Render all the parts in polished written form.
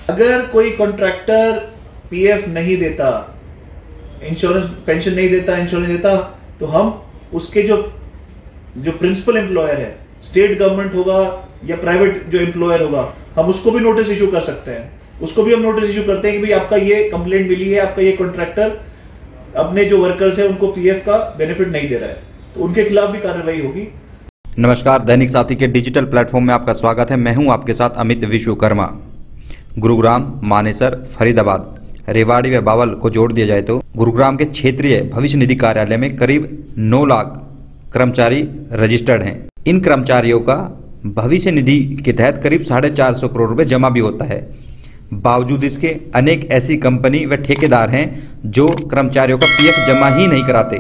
अगर कोई contractor PF नहीं देता, इंश्योरेंस पेंशन नहीं देता, इंश्योरेंस देता, तो हम उसके जो प्रिंसिपल एम्प्लॉयर है, स्टेट गवर्नमेंट होगा या प्राइवेट जो एम्प्लॉयर होगा, हम उसको भी नोटिस इशू कर सकते हैं। उसको भी हम नोटिस इशू करते हैं कि भाई आपका ये कंप्लेंट मिली है, आपका ये कॉन्ट्रैक्टर अपने जो वर्कर्स है उनको पीएफ का बेनिफिट नहीं दे रहा है, तो उनके खिलाफ भी कार्रवाई होगी। नमस्कार, दैनिक साथी के डिजिटल प्लेटफॉर्म में आपका स्वागत है। मैं हूं आपके साथ अमित विश्वकर्मा। गुरुग्राम, मानेसर, फरीदाबाद, रेवाड़ी व बावल को जोड़ दिया जाए तो गुरुग्राम के क्षेत्रीय भविष्य निधि कार्यालय में करीब 9 लाख कर्मचारी रजिस्टर्ड हैं। इन कर्मचारियों का भविष्य निधि के तहत करीब 450 करोड़ रुपए जमा भी होता है। बावजूद इसके अनेक ऐसी कंपनी व ठेकेदार हैं जो कर्मचारियों का पीएफ जमा ही नहीं कराते,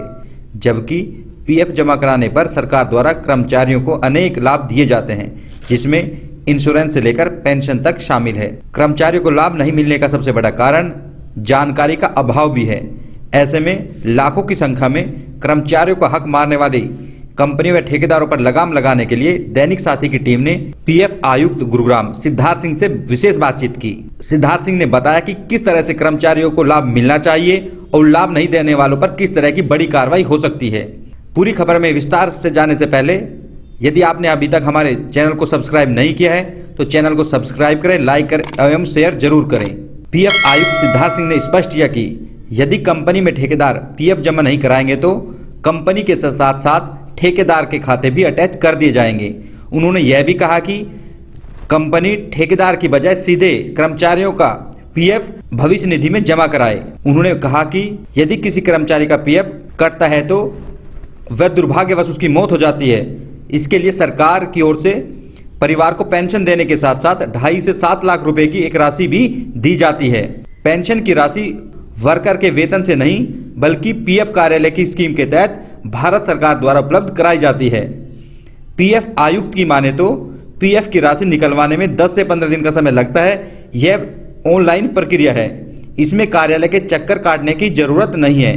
जबकि पीएफ जमा कराने पर सरकार द्वारा कर्मचारियों को अनेक लाभ दिए जाते हैं, जिसमें इंश्योरेंस से लेकर पेंशन तक शामिल है। कर्मचारियों को लाभ नहीं मिलने का सबसे बड़ा कारण जानकारी का अभाव भी है। ऐसे में लाखों की संख्या में कर्मचारियों को हक मारने वाली कंपनियों व ठेकेदारों पर लगाम लगाने के लिए दैनिक साथी की टीम ने पीएफ आयुक्त गुरुग्राम सिद्धार्थ सिंह से विशेष बातचीत की। सिद्धार्थ सिंह ने बताया कि किस तरह से कर्मचारियों को लाभ मिलना चाहिए और लाभ नहीं देने वालों पर किस तरह की बड़ी कार्रवाई हो सकती है। पूरी खबर में विस्तार से जाने से पहले यदि आपने अभी तक हमारे चैनल को सब्सक्राइब नहीं किया है तो चैनल को सब्सक्राइब करें, लाइक करें एवं शेयर जरूर करें। पीएफ आयुक्त सिद्धार्थ सिंह ने स्पष्ट किया कि यदि कंपनी में ठेकेदार पीएफ जमा नहीं कराएंगे तो कंपनी के साथ साथ ठेकेदार के खाते भी अटैच कर दिए जाएंगे। उन्होंने यह भी कहा कि कंपनी ठेकेदार की बजाय सीधे कर्मचारियों का पीएफ भविष्य निधि में जमा कराए। उन्होंने कहा कि यदि किसी कर्मचारी का पीएफ कटता है तो वह दुर्भाग्यवश उसकी मौत हो जाती है। इसके लिए सरकार की ओर से परिवार को पेंशन देने के साथ साथ 2.5 से 7 लाख रुपए की एक राशि भी दी जाती है। पेंशन की राशि वर्कर के वेतन से नहीं बल्कि पीएफ कार्यालय की स्कीम के तहत भारत सरकार द्वारा उपलब्ध कराई जाती है। पीएफ आयुक्त की माने तो पीएफ की राशि निकलवाने में 10 से 15 दिन का समय लगता है। यह ऑनलाइन प्रक्रिया है, इसमें कार्यालय के चक्कर काटने की जरूरत नहीं है।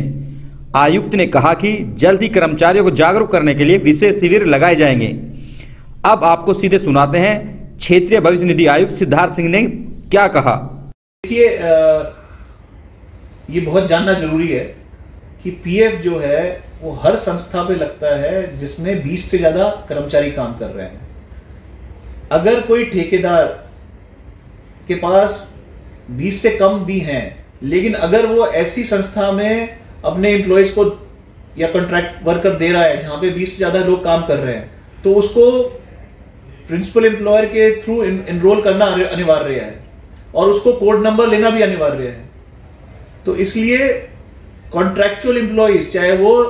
आयुक्त ने कहा कि जल्द ही कर्मचारियों को जागरूक करने के लिए विशेष शिविर लगाए जाएंगे। अब आपको सीधे सुनाते हैं क्षेत्रीय भविष्य निधि आयुक्त सिद्धार्थ सिंह ने क्या कहा। देखिए, ये बहुत जानना जरूरी है कि पीएफ जो है वो हर संस्था पे लगता है जिसमें 20 से ज्यादा कर्मचारी काम कर रहे हैं। अगर कोई ठेकेदार के पास 20 से कम भी हैं, लेकिन अगर वो ऐसी संस्था में अपने एम्प्लॉयज को या कॉन्ट्रैक्ट वर्कर दे रहा है जहां पे 20 से ज्यादा लोग काम कर रहे हैं, तो उसको प्रिंसिपल एम्प्लॉयर के थ्रू एनरोल करना अनिवार्य है और उसको कोड नंबर लेना भी अनिवार्य है। तो इसलिए कॉन्ट्रैक्चुअल एम्प्लॉयज, चाहे वो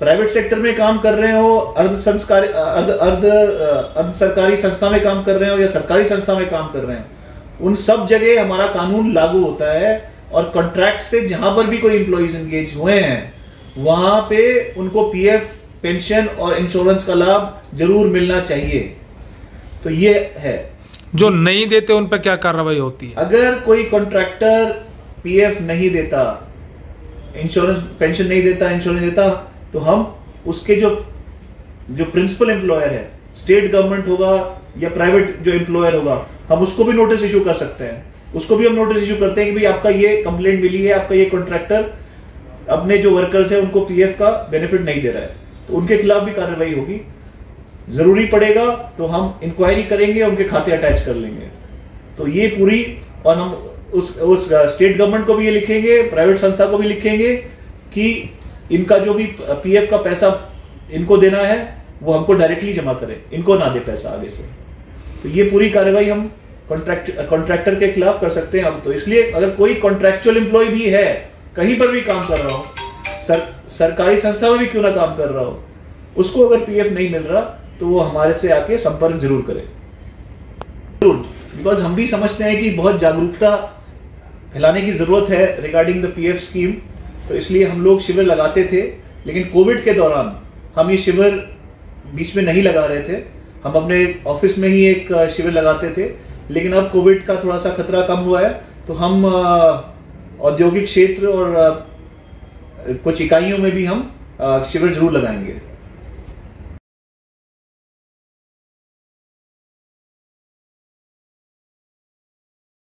प्राइवेट सेक्टर में काम कर रहे हो, अर्ध सरकारी संस्था में काम कर रहे हो या सरकारी संस्था में काम कर रहे हैं, उन सब जगह हमारा कानून लागू होता है। और कॉन्ट्रैक्ट से जहां पर भी कोई एम्प्लॉइज एंगेज हुए हैं वहां पे उनको पीएफ, पेंशन और इंश्योरेंस का लाभ जरूर मिलना चाहिए। तो ये है। जो नहीं देते उन पर क्या कार्रवाई होती है? अगर कोई कॉन्ट्रैक्टर पीएफ नहीं देता, इंश्योरेंस पेंशन नहीं देता, इंश्योरेंस देता, तो हम उसके जो प्रिंसिपल एम्प्लॉयर है, स्टेट गवर्नमेंट होगा या प्राइवेट जो एम्प्लॉयर होगा, हम उसको भी नोटिस इशू कर सकते हैं। उसको भी हम नोटिस इशू करते हैं कि भाई आपका ये कंप्लेंट मिली है, आपका ये कॉन्ट्रैक्टर अपने जो वर्कर्स है उनको पीएफ का बेनिफिट नहीं दे रहा है, तो उनके खिलाफ भी कार्रवाई होगी। जरूरी पड़ेगा तो हम इंक्वायरी करेंगे, उनके खाते अटैच कर लेंगे। तो ये पूरी, और हम उस स्टेट गवर्नमेंट को भी ये लिखेंगे, प्राइवेट संस्था को भी लिखेंगे कि इनका जो भी पीएफ का पैसा इनको देना है वो हमको डायरेक्टली जमा करें, इनको ना दे पैसा आगे से। तो ये पूरी कार्रवाई हम कॉन्ट्रैक्टर के खिलाफ कर सकते हैं हम। तो इसलिए अगर कोई कॉन्ट्रैक्चुअल एम्प्लॉय भी है, कहीं पर भी काम कर रहा हो, सरकारी संस्था में भी क्यों ना काम कर रहा हो, उसको अगर पीएफ नहीं मिल रहा तो वो हमारे से आके संपर्क जरूर करें, जरूर। बिकॉज हम भी समझते हैं कि बहुत जागरूकता फैलाने की जरूरत है रिगार्डिंग द पीएफ स्कीम। तो इसलिए हम लोग शिविर लगाते थे, लेकिन कोविड के दौरान हम ये शिविर बीच में नहीं लगा रहे थे। हम अपने ऑफिस में ही एक शिविर लगाते थे, लेकिन अब कोविड का थोड़ा सा खतरा कम हुआ है तो हम औद्योगिक क्षेत्र और कुछ इकाइयों में भी हम शिविर जरूर लगाएंगे।